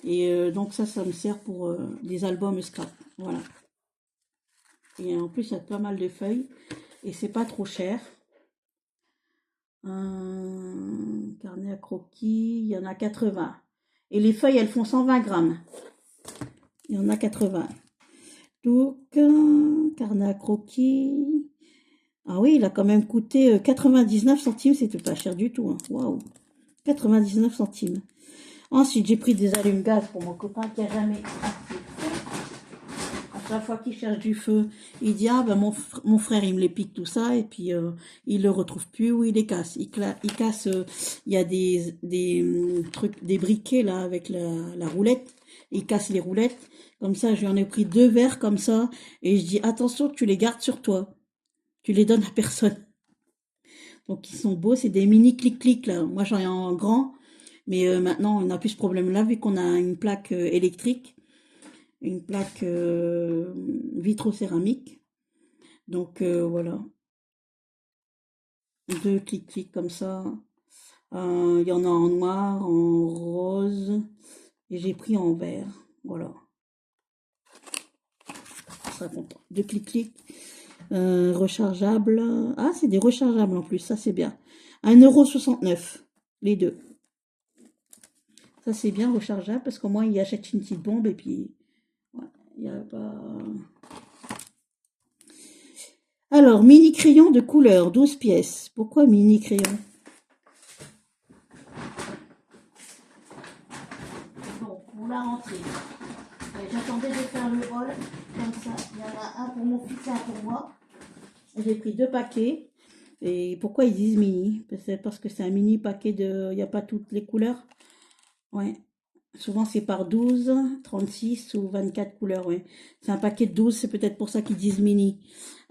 [SPEAKER 1] Et donc ça me sert pour des albums scrap. Voilà. Et en plus, il y a pas mal de feuilles, et c'est pas trop cher. Un carnet à croquis, il y en a 80. Et les feuilles, elles font 120 grammes. Il y en a 80. Donc, carnet à croquis. Ah oui, il a quand même coûté 99 centimes. C'était pas cher du tout. Hein. Waouh. 99 centimes. Ensuite, j'ai pris des allumes-gaz pour mon copain qui a jamais assez fait. À chaque fois qu'il cherche du feu, il dit ah ben mon frère il me les pique tout ça et puis il le retrouve plus ou il les casse. Il casse, il y a des trucs, des briquets là avec la roulette. Il casse les roulettes. Comme ça, je lui en ai pris 2 verres comme ça et je dis attention, tu les gardes sur toi. Tu les donnes à personne. Donc ils sont beaux, c'est des mini clic-clic là. Moi j'en ai en grand, mais maintenant on n'a plus ce problème-là vu qu'on a une plaque électrique, une plaque vitrocéramique. Donc voilà, 2 clics-clics comme ça. Il y en a en noir, en rose, et j'ai pris en vert. Voilà, ça sera content. 2 clics-clics, rechargeables. Ah, c'est des rechargeables en plus, ça c'est bien. 1,69 € les deux. Ça c'est bien rechargeable parce qu'au moins il achète une petite bombe et puis ouais, il y a pas. Alors, mini crayon de couleur, 12 pièces. Pourquoi mini crayon? Bon, pour la rentrée, j'attendais de faire le rôle, comme ça, il y en a un pour mon fils et un pour moi. J'ai pris 2 paquets. Et pourquoi ils disent mini? Peut-être parce que c'est un mini paquet de... Il n'y a pas toutes les couleurs. Ouais. Souvent c'est par 12, 36 ou 24 couleurs, ouais. C'est un paquet de 12, c'est peut-être pour ça qu'ils disent mini.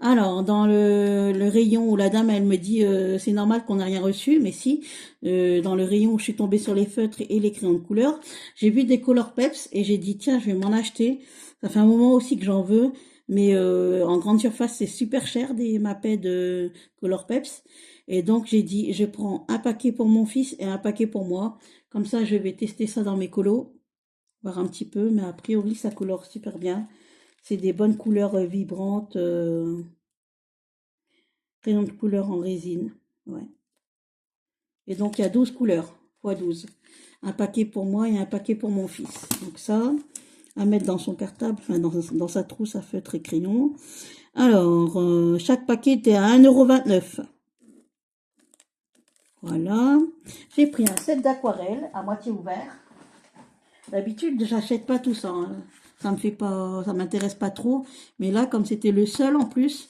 [SPEAKER 1] Alors, dans le rayon où la dame, elle me dit, c'est normal qu'on n'a rien reçu, mais si, dans le rayon où je suis tombée sur les feutres et les crayons de couleur, j'ai vu des Color Peps et j'ai dit, tiens, je vais m'en acheter. Ça fait un moment aussi que j'en veux, mais en grande surface, c'est super cher des mapets de Color Peps. Et donc, j'ai dit, je prends un paquet pour mon fils et un paquet pour moi. Comme ça, je vais tester ça dans mes colos, voir un petit peu, mais a priori, ça colore super bien. C'est des bonnes couleurs vibrantes, crayon de couleur en résine. Ouais. Et donc, il y a 12 couleurs, fois 12. Un paquet pour moi et un paquet pour mon fils. Donc ça, à mettre dans son cartable, enfin dans sa trousse à feutre et crayon. Alors, chaque paquet était à 1,29 €. Voilà. J'ai pris un set d'aquarelle à moitié ouvert. D'habitude, j'achète pas tout ça. Hein. Ça me fait pas, ça m'intéresse pas trop. Mais là, comme c'était le seul en plus,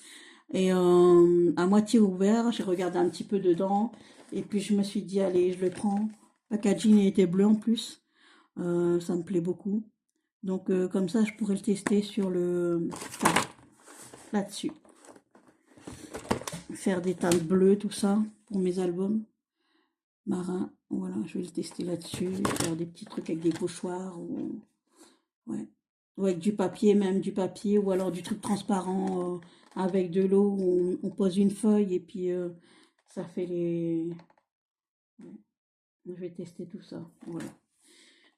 [SPEAKER 1] et à moitié ouvert, j'ai regardé un petit peu dedans. Et puis je me suis dit, allez, je le prends. Le packaging était bleu en plus. Ça me plaît beaucoup. Donc comme ça, je pourrais le tester sur enfin, là-dessus. Faire des teintes bleues, tout ça, pour mes albums marins. Voilà, je vais le tester là-dessus. Faire des petits trucs avec des pochoirs. Ouais. Ou avec du papier, même du papier, ou alors du truc transparent avec de l'eau où on pose une feuille et puis ça fait les... Ouais. Je vais tester tout ça. Voilà.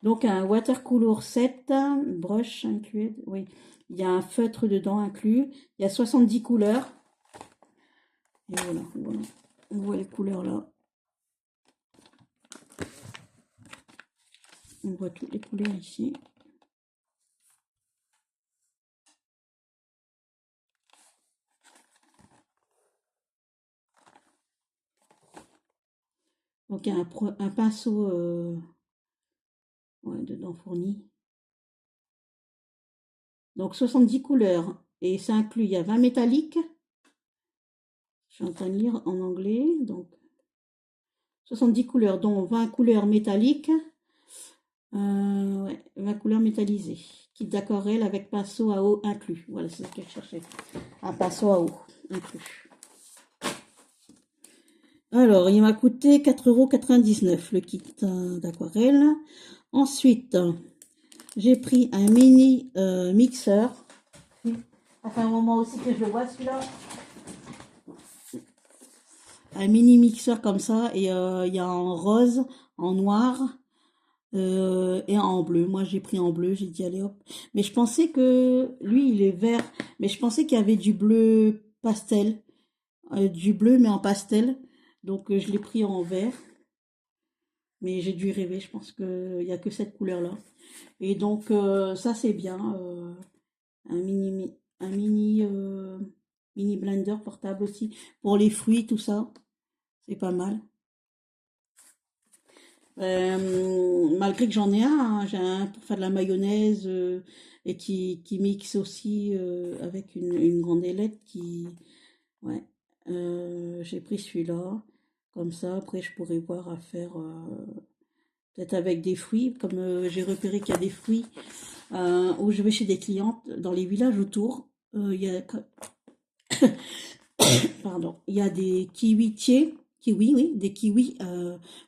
[SPEAKER 1] Donc un watercolor set, brush inclus, oui. Il y a un feutre dedans inclus. Il y a 70 couleurs. Et voilà, voilà. On voit les couleurs là. On voit toutes les couleurs ici. Donc il y a un pinceau ouais, dedans fourni. Donc 70 couleurs. Et ça inclut, il y a 20 métalliques. Je suis en train de lire en anglais. Donc 70 couleurs, dont 20 couleurs métalliques. Ouais, 20 couleurs métallisées. Kit d'aquarelle avec pinceau à eau inclus. Voilà, c'est ce que je cherchais. Un pinceau à eau inclus. Alors, il m'a coûté 4,99 € le kit d'aquarelle. Ensuite, j'ai pris un mini mixeur. Ça fait un moment aussi que je le vois celui-là. Un mini mixeur comme ça. Et il y a en rose, en noir et en bleu. Moi, j'ai pris en bleu. J'ai dit allez hop. Mais je pensais que lui, il est vert. Mais je pensais qu'il y avait du bleu pastel. Du bleu, mais en pastel. Donc, je l'ai pris en vert. Mais j'ai dû rêver. Je pense qu'il n'y a que cette couleur-là. Et donc, ça, c'est bien. Un mini blender portable aussi. Pour les fruits, tout ça. C'est pas mal. Malgré que j'en ai un, hein, j'ai un pour faire de la mayonnaise et qui mixe aussi avec une grande ailette qui... Ouais. J'ai pris celui-là. Comme ça, après, je pourrais voir à faire peut-être avec des fruits. Comme j'ai repéré qu'il y a des fruits où je vais chez des clientes dans les villages autour. Il y a, pardon, il y a des kiwitiers. Kiwi, oui, des kiwis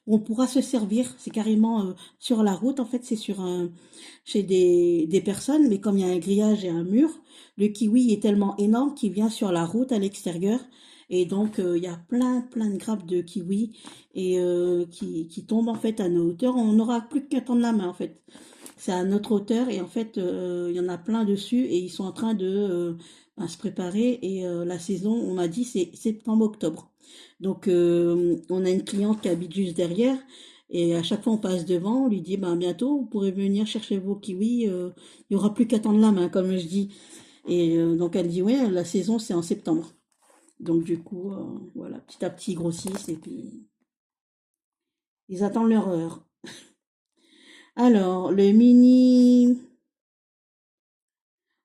[SPEAKER 1] où on pourra se servir. C'est carrément sur la route, en fait, c'est sur chez des personnes, mais comme il y a un grillage et un mur, le kiwi est tellement énorme qu'il vient sur la route à l'extérieur. Et donc, il y a plein de grappes de kiwi et qui tombent en fait à nos hauteurs. On n'aura plus qu'à tendre la main, en fait. C'est à notre hauteur et en fait, il y en a plein dessus et ils sont en train de se préparer. Et la saison, on m'a dit, c'est septembre-octobre. Donc, on a une cliente qui habite juste derrière. Et à chaque fois, on passe devant, on lui dit, ben, bientôt, vous pourrez venir chercher vos kiwis, il n'y aura plus qu'à tendre la main, comme je dis. Et donc, elle dit, ouais, la saison, c'est en septembre. Donc, du coup, voilà, petit à petit, ils grossissent et puis, ils attendent leur heure. Alors, le mini,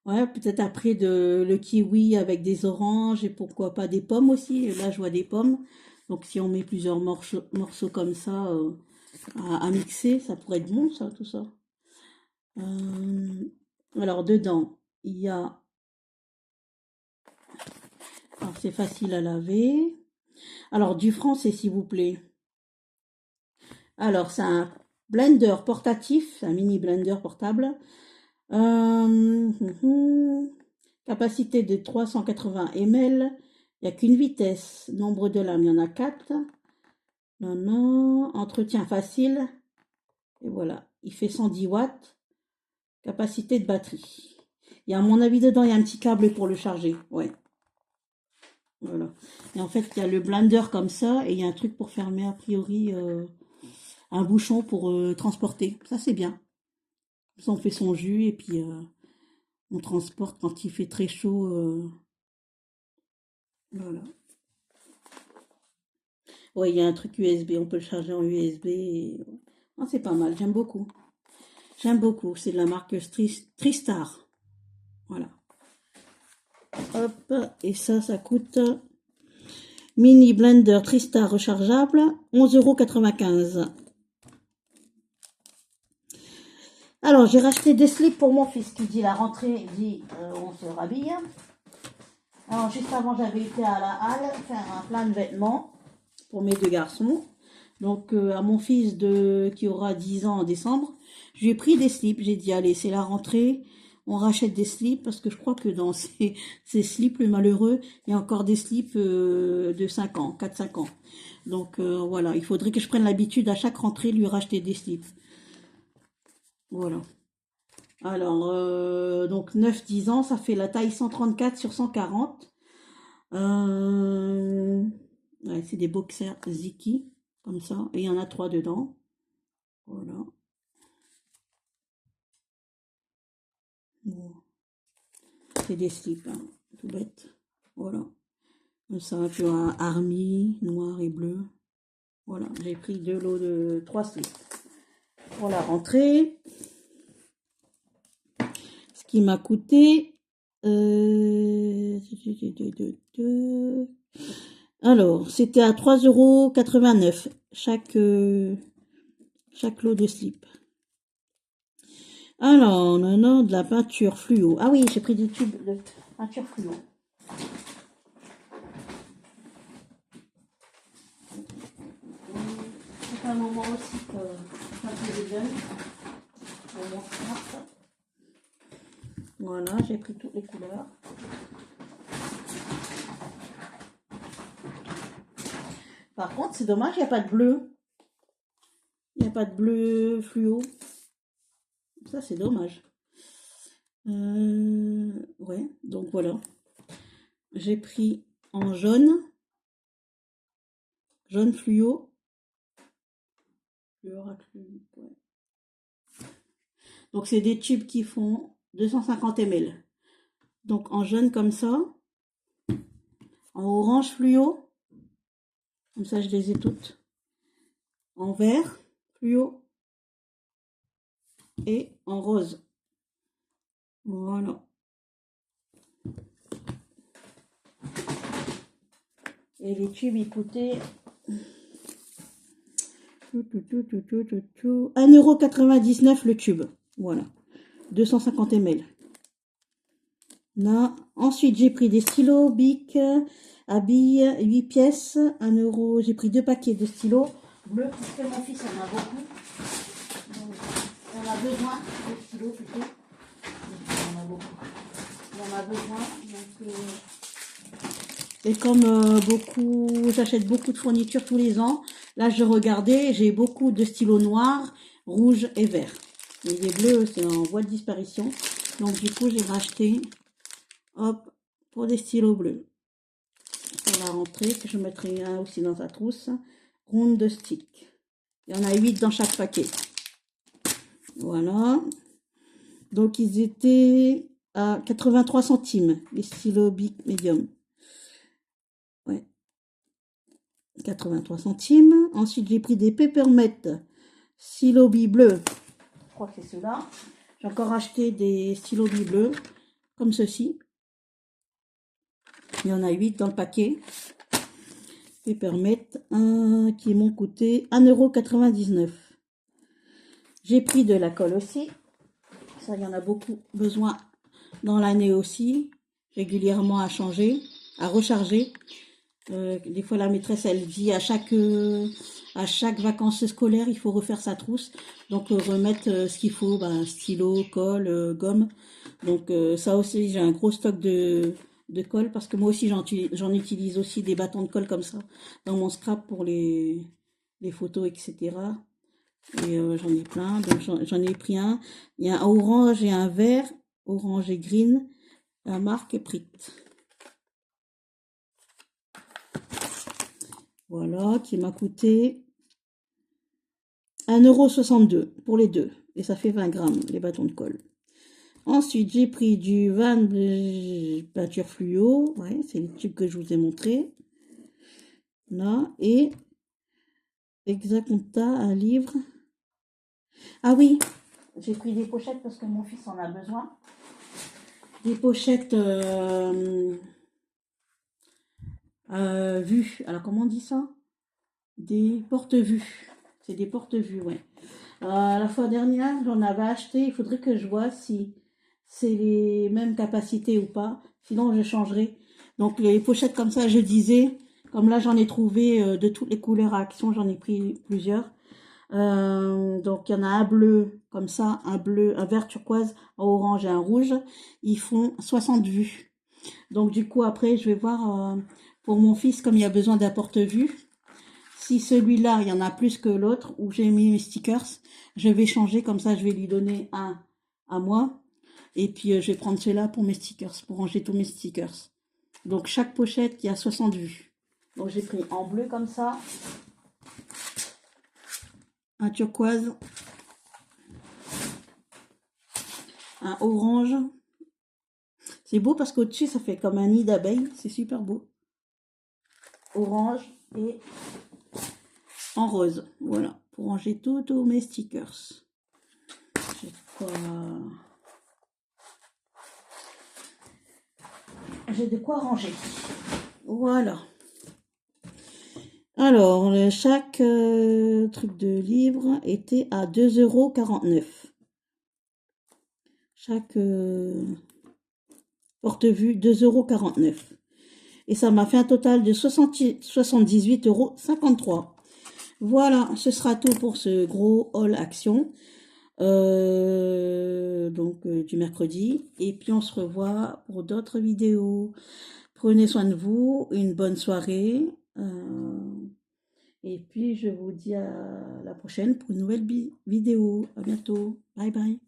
[SPEAKER 1] ouais, peut-être après le kiwi avec des oranges et pourquoi pas des pommes aussi. Là, je vois des pommes. Donc, si on met plusieurs morceaux comme ça à mixer, ça pourrait être bon, ça, tout ça. Euh, alors, dedans, il y a... Alors, c'est facile à laver. Alors, du français, s'il vous plaît. Alors, c'est un blender portatif, un mini blender portable. Hum, Capacité de 380 ml. Il n'y a qu'une vitesse. Nombre de lames, il y en a 4. Non, non. Entretien facile. Et voilà. Il fait 110 watts. Capacité de batterie. Il y a, à mon avis, dedans, il y a un petit câble pour le charger. Ouais. Voilà. Et en fait, il y a le blender comme ça. Et il y a un truc pour fermer, a priori, un bouchon pour transporter. Ça, c'est bien. Ça, on fait son jus et puis on transporte quand il fait très chaud. Voilà. Ouais, il y a un truc USB, on peut le charger en USB. Et... ah, c'est pas mal, j'aime beaucoup. J'aime beaucoup, c'est de la marque Tristar. Voilà. Hop, et ça coûte mini blender Tristar rechargeable, 11,95 €. Alors, j'ai racheté des slips pour mon fils qui dit la rentrée, il dit on se rhabille. Alors, juste avant, j'avais été à la halle faire un plein de vêtements pour mes deux garçons. Donc, à mon fils qui aura 10 ans en décembre, je lui ai pris des slips. J'ai dit, allez, c'est la rentrée, on rachète des slips parce que je crois que dans ces slips, le malheureux, il y a encore des slips de 5 ans, 4-5 ans. Donc, voilà, il faudrait que je prenne l'habitude à chaque rentrée de lui racheter des slips. Voilà. Alors, donc 9-10 ans, ça fait la taille 134 sur 140. Euh, ouais, c'est des boxers Ziki, comme ça. Et il y en a 3 dedans. Voilà. Bon, c'est des slips, hein, tout bête. Voilà. Comme ça, tu vois, army, noir et bleu. Voilà, j'ai pris 2 lots de 3 slips. Pour la rentrée, ce qui m'a coûté... alors, c'était à 3,89 € chaque lot de slip. Alors, on a de la peinture fluo. Ah oui, j'ai pris des tubes de peinture fluo. C'est un moment aussi que ça fait des jeunes. Voilà, j'ai pris toutes les couleurs. Par contre, c'est dommage, il n'y a pas de bleu. Il n'y a pas de bleu fluo. Ça, c'est dommage. Ouais, donc voilà. J'ai pris en jaune fluo. Ouais. Donc, c'est des tubes qui font 250 ml. Donc, en jaune comme ça. En orange fluo. Comme ça, je les ai toutes. En vert fluo. Et en rose. Voilà. Et les tubes, ils coûtaient 1,99 € le tube. Voilà. 250 ml. Là. Ensuite, j'ai pris des stylos Bic à billes 8 pièces. 1 €. J'ai pris 2 paquets de stylos bleus parce que mon fils en a beaucoup. Donc, on a besoin de stylos plutôt. Donc, on en a beaucoup. On en a besoin. Donc, et comme j'achète beaucoup de fournitures tous les ans, là je regardais, j'ai beaucoup de stylos noirs, rouges et verts. Et les bleus, c'est en voie de disparition. Donc du coup, j'ai racheté, hop, pour des stylos bleus. Pour la rentrée, que je mettrai un aussi dans sa trousse. Ronde de stick. Il y en a 8 dans chaque paquet. Voilà. Donc ils étaient à 83 centimes, les stylos Bic Medium. Ouais. 83 centimes. Ensuite, j'ai pris des Peppermint stylo bleu. Je crois que c'est ceux-là. J'ai encore acheté des stylos bleus, comme ceci. Il y en a 8 dans le paquet. Peppermint, qui m'ont coûté 1,99 €. J'ai pris de la colle aussi. Ça, il y en a beaucoup besoin dans l'année aussi. Régulièrement à changer, à recharger. Des fois, la maîtresse, elle dit à chaque vacances scolaires, il faut refaire sa trousse. Donc, remettre ce qu'il faut, stylo, colle, gomme. Donc, ça aussi, j'ai un gros stock de colle parce que moi aussi, j'en utilise aussi des bâtons de colle comme ça dans mon scrap pour les photos, etc. Et j'en ai plein. Donc, j'en ai pris un. Il y a un orange et un vert. Orange et green. La marque est Prit. Voilà, qui m'a coûté 1,62 € pour les deux. Et ça fait 20 grammes, les bâtons de colle. Ensuite, j'ai pris du Van peinture fluo. Ouais, c'est les tubes que je vous ai montré. Là, et Exaconta, un livre. Ah oui, j'ai pris des pochettes parce que mon fils en a besoin. Des pochettes vues. Alors, comment on dit ça? Des porte-vues. C'est des porte-vues, ouais. La fois dernière, j'en avais acheté. Il faudrait que je vois si c'est les mêmes capacités ou pas. Sinon, je changerai. Donc, les pochettes comme ça, je disais, comme là, j'en ai trouvé de toutes les couleurs à Action. J'en ai pris plusieurs. Donc, il y en a un bleu comme ça, un bleu, un vert turquoise, un orange et un rouge. Ils font 60 vues. Donc, du coup, après, je vais voir pour mon fils, comme il y a besoin d'un porte-vue, si celui-là, il y en a plus que l'autre, où j'ai mis mes stickers, je vais changer, comme ça je vais lui donner un à moi. Et puis je vais prendre celui-là pour mes stickers, pour ranger tous mes stickers. Donc chaque pochette, il y a 60 vues. Donc j'ai pris en bleu comme ça, un turquoise, un orange. C'est beau parce qu'au-dessus, ça fait comme un nid d'abeille. C'est super beau. Orange et en rose. Voilà, pour ranger tous mes stickers. J'ai de quoi ranger. Voilà. Alors, chaque truc de livre était à 2,49 €. Chaque porte-vue, 2,49 €. Et ça m'a fait un total de 78,53 €. Voilà, ce sera tout pour ce gros haul action. Du mercredi. Et puis on se revoit pour d'autres vidéos. Prenez soin de vous, une bonne soirée. Et puis je vous dis à la prochaine pour une nouvelle vidéo. À bientôt. Bye bye.